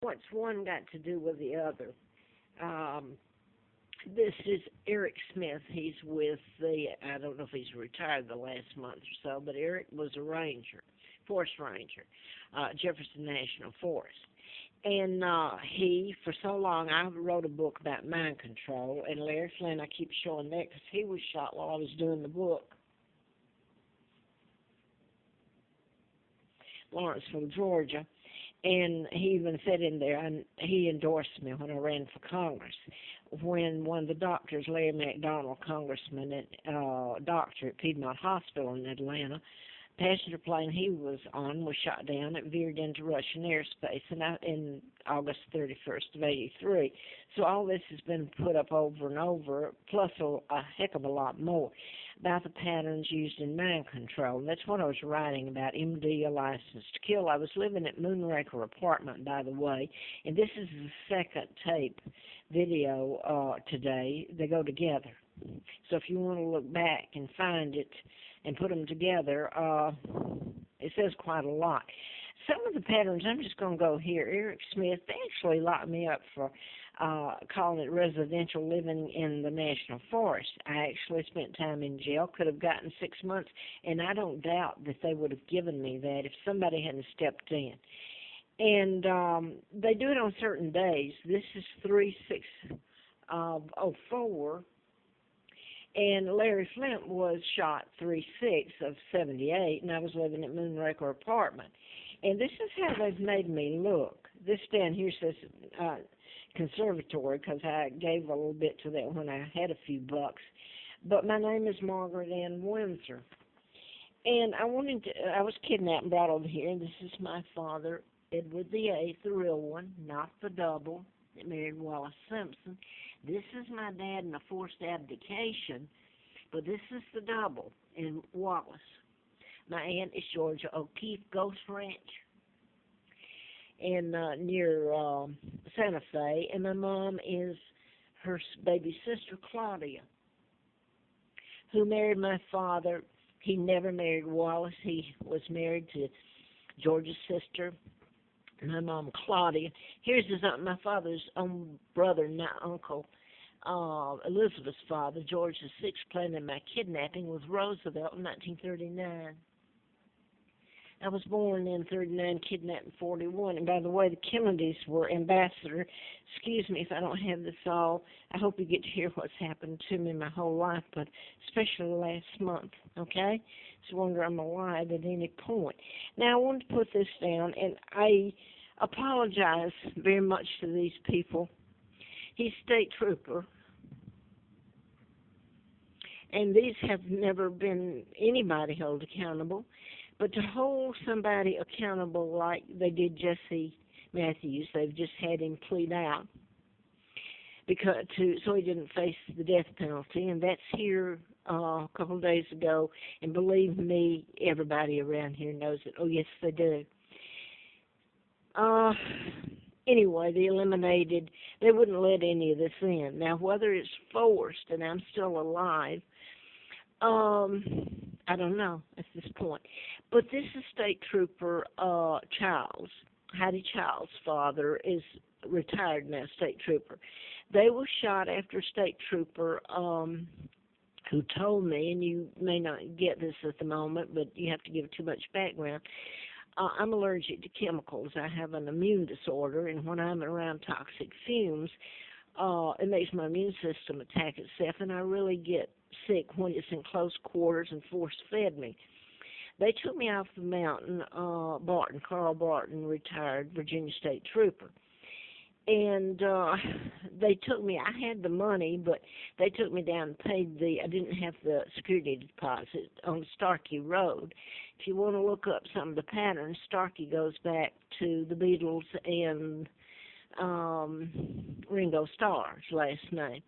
what's one got to do with the other? Um, this is Eric Smith. He's with I don't know if he's retired the last month or so, but Eric was a ranger, forest ranger, Jefferson National Forest. And he, for so long, I wrote a book about mind control, and Larry Flynn, I keep showing that because he was shot while I was doing the book. Lawrenceville, Georgia. And he even said in there, and he endorsed me when I ran for Congress. When one of the doctors, Larry McDonald, congressman, doctor at Piedmont Hospital in Atlanta, passenger plane he was on was shot down. It veered into Russian airspace in August 31st of 83. So all this has been put up over and over, plus a heck of a lot more about the patterns used in mind control. And that's what I was writing about, MD, A License to Kill. I was living at Moonraker Apartment, by the way, and this is the second tape video today. They go together. So if you want to look back and find it and put them together, it says quite a lot. Some of the patterns, I'm just going to go here. Eric Smith, they actually locked me up for calling it residential living in the National Forest. I actually spent time in jail, could have gotten 6 months, and I don't doubt that they would have given me that if somebody hadn't stepped in. And they do it on certain days. This is 3/6 of 04. And Larry Flint was shot 3/6 of 78, and I was living at Moonraker Apartment. And this is how they've made me look. This down here says conservatory, because I gave a little bit to that when I had a few bucks. But my name is Margaret Ann Windsor. And I was kidnapped and brought over here, and this is my father, Edward VIII, the real one, not the double that married Wallace Simpson. This is my dad in a forced abdication, but this is the double in Wallace. My aunt is Georgia O'Keeffe Ghost Ranch and near Santa Fe, and my mom is her baby sister Claudia, who married my father. He never married Wallace. He was married to Georgia's sister, my mom Claudia. Here's my father's own brother, not uncle, Elizabeth's father, George VI, planning my kidnapping with Roosevelt in 1939. I was born in 39, kidnapped in 41. And by the way, the Kennedys were ambassador. Excuse me if I don't have this all. I hope you get to hear what's happened to me my whole life, but especially last month, okay? It's a wonder I'm alive at any point. Now, I wanted to put this down, and I apologize very much to these people. He's state trooper, and these have never been anybody held accountable. But to hold somebody accountable like they did Jesse Matthews, they've just had him plead out so he didn't face the death penalty, and that's here a couple of days ago. And believe me, everybody around here knows it. Oh, yes, they do. Anyway, they wouldn't let any of this in. Now, whether it's forced and I'm still alive, I don't know at this point. But this is State Trooper Childs. Hattie Childs' father is retired now, State Trooper. They were shot after a State Trooper who told me, and you may not get this at the moment, but you have to give too much background. I'm allergic to chemicals. I have an immune disorder, and when I'm around toxic fumes, it makes my immune system attack itself, and I really get sick when it's in close quarters and force-fed me. They took me off the mountain, Carl Barton, retired Virginia State Trooper. And they took me, I had the money, but they took me down and paid I didn't have the security deposit on Starkey Road. If you want to look up some of the patterns, Starkey goes back to the Beatles and Ringo Starr's last name.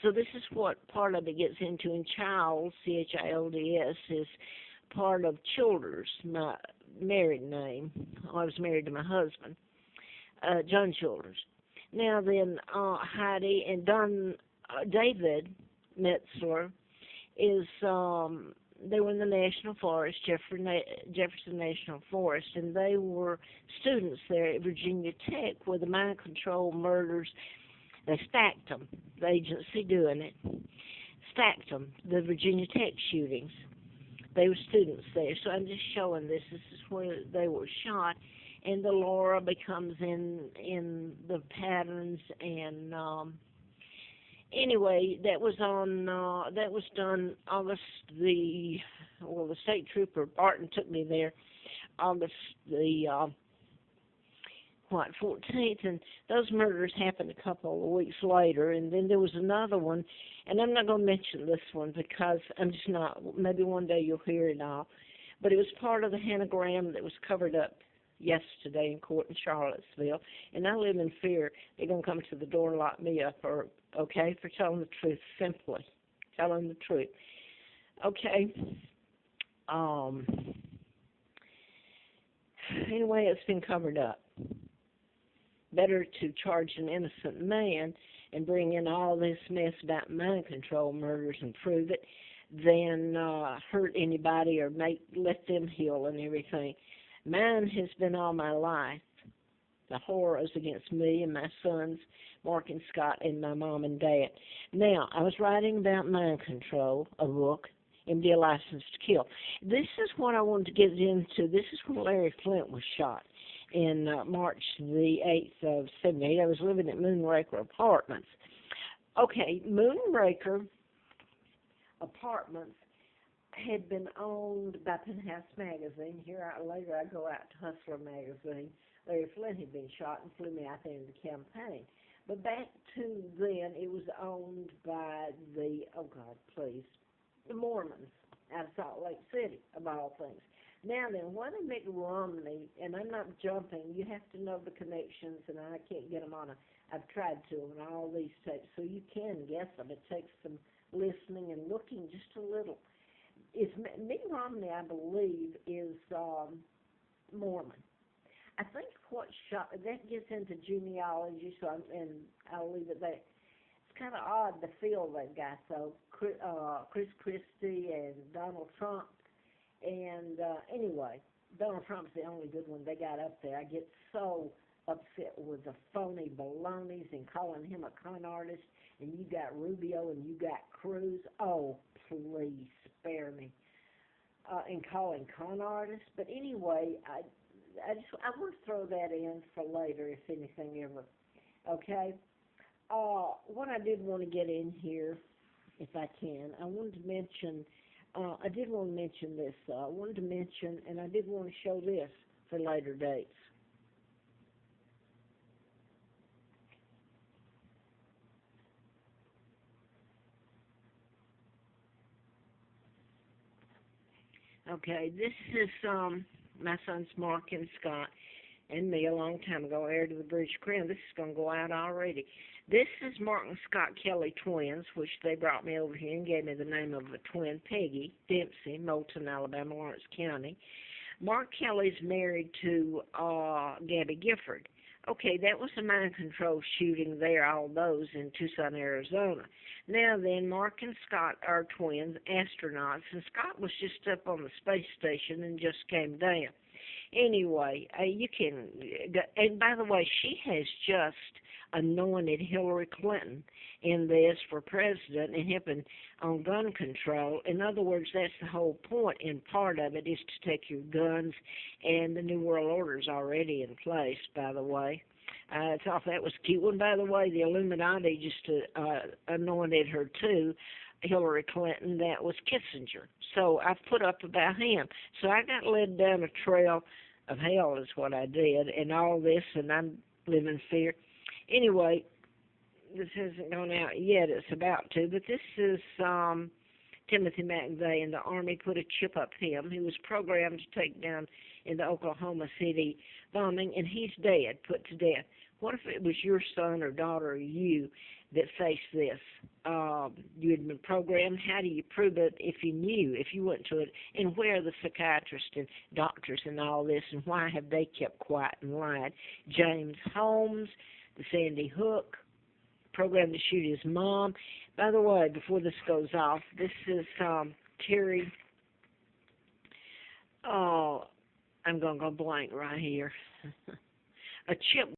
So this is what part of it gets into. And Childs, Childs, is part of Childers, my married name. I was married to my husband, John Childers. Now then, Heidi and David Metzler is they were in the National Forest, Jefferson National Forest, and they were students there at Virginia Tech where the mind control murders, they stacked them, the agency doing it, stacked them, the Virginia Tech shootings. They were students there, so I'm just showing this. This is where they were shot, and the Laura becomes in the patterns, and anyway, that was done the state trooper Barton took me there August the 14th, and those murders happened a couple of weeks later, and then there was another one, and I'm not going to mention this one because I'm just not, maybe one day you'll hear it all, but it was part of the hanagram that was covered up yesterday in court in Charlottesville, and I live in fear they're going to come to the door and lock me up, for telling the truth, simply telling the truth. Okay. Anyway, it's been covered up. Better to charge an innocent man and bring in all this mess about mind control murders and prove it than hurt anybody or let them heal and everything. Mine has been all my life. The horrors against me and my sons, Mark and Scott, and my mom and dad. Now, I was writing about mind control, a book, MD, A License to Kill. This is what I wanted to get into. This is when Larry Flint was shot in March the 8th of 78. I was living at Moonraker Apartments. Okay, Moonraker Apartments had been owned by Penthouse Magazine. Later I go out to Hustler Magazine. Larry Flint had been shot and flew me out there in the campaign. But back to then, it was owned by the Mormons out of Salt Lake City, of all things. Now then, one of Mitt Romney, and I'm not jumping, you have to know the connections, and I can't get them I've tried to on all these tapes, so you can guess them. It takes some listening and looking just a little. Mitt Romney, I believe, is Mormon. I think that gets into genealogy, so I'll leave it there. It's kind of odd, the feel they've got, though. Chris Christie and Donald Trump. And anyway, Donald Trump's the only good one they got up there. I get so upset with the phony balonies and calling him a con artist. And you got Rubio and you got Cruz. Oh, please spare me. And calling con artists. But anyway, I want to throw that in for later, if anything ever. Okay. What I did want to get in here, if I can, I wanted to mention. I did want to mention this. I wanted to mention, and I did want to show this for later dates. Okay, this is my sons Mark and Scott and me a long time ago, heir to the British Crown. This is going to go out already. This is Mark and Scott Kelly twins, which they brought me over here and gave me the name of a twin, Peggy Dempsey, Moulton, Alabama, Lawrence County. Mark Kelly's married to Gabby Gifford. Okay, that was a mind control shooting there, all those in Tucson, Arizona. Now then, Mark and Scott are twins, astronauts, and Scott was just up on the space station and just came down. Anyway, you can, and by the way, she has just anointed Hillary Clinton in this for president and helping on gun control. In other words, that's the whole point, and part of it is to take your guns, and the New World Order's already in place, by the way. I thought that was a cute one. By the way, the Illuminati just anointed her too, Hillary Clinton. That was Kissinger. So I put up about him. So I got led down a trail of hell is what I did, and all this, and I'm living in fear. Anyway, this hasn't gone out yet. It's about to, but this is Timothy McVeigh, and the Army put a chip up him. He was programmed to take down in the Oklahoma City bombing, and he's dead, put to death. What if it was your son or daughter or you that faced this? You had been programmed. How do you prove it if you knew, if you went to it? And where are the psychiatrists and doctors and all this, and why have they kept quiet and lied? James Holmes, the Sandy Hook, programmed to shoot his mom. By the way, before this goes off, this is Terry Oh, I'm going to go blank right here. A chip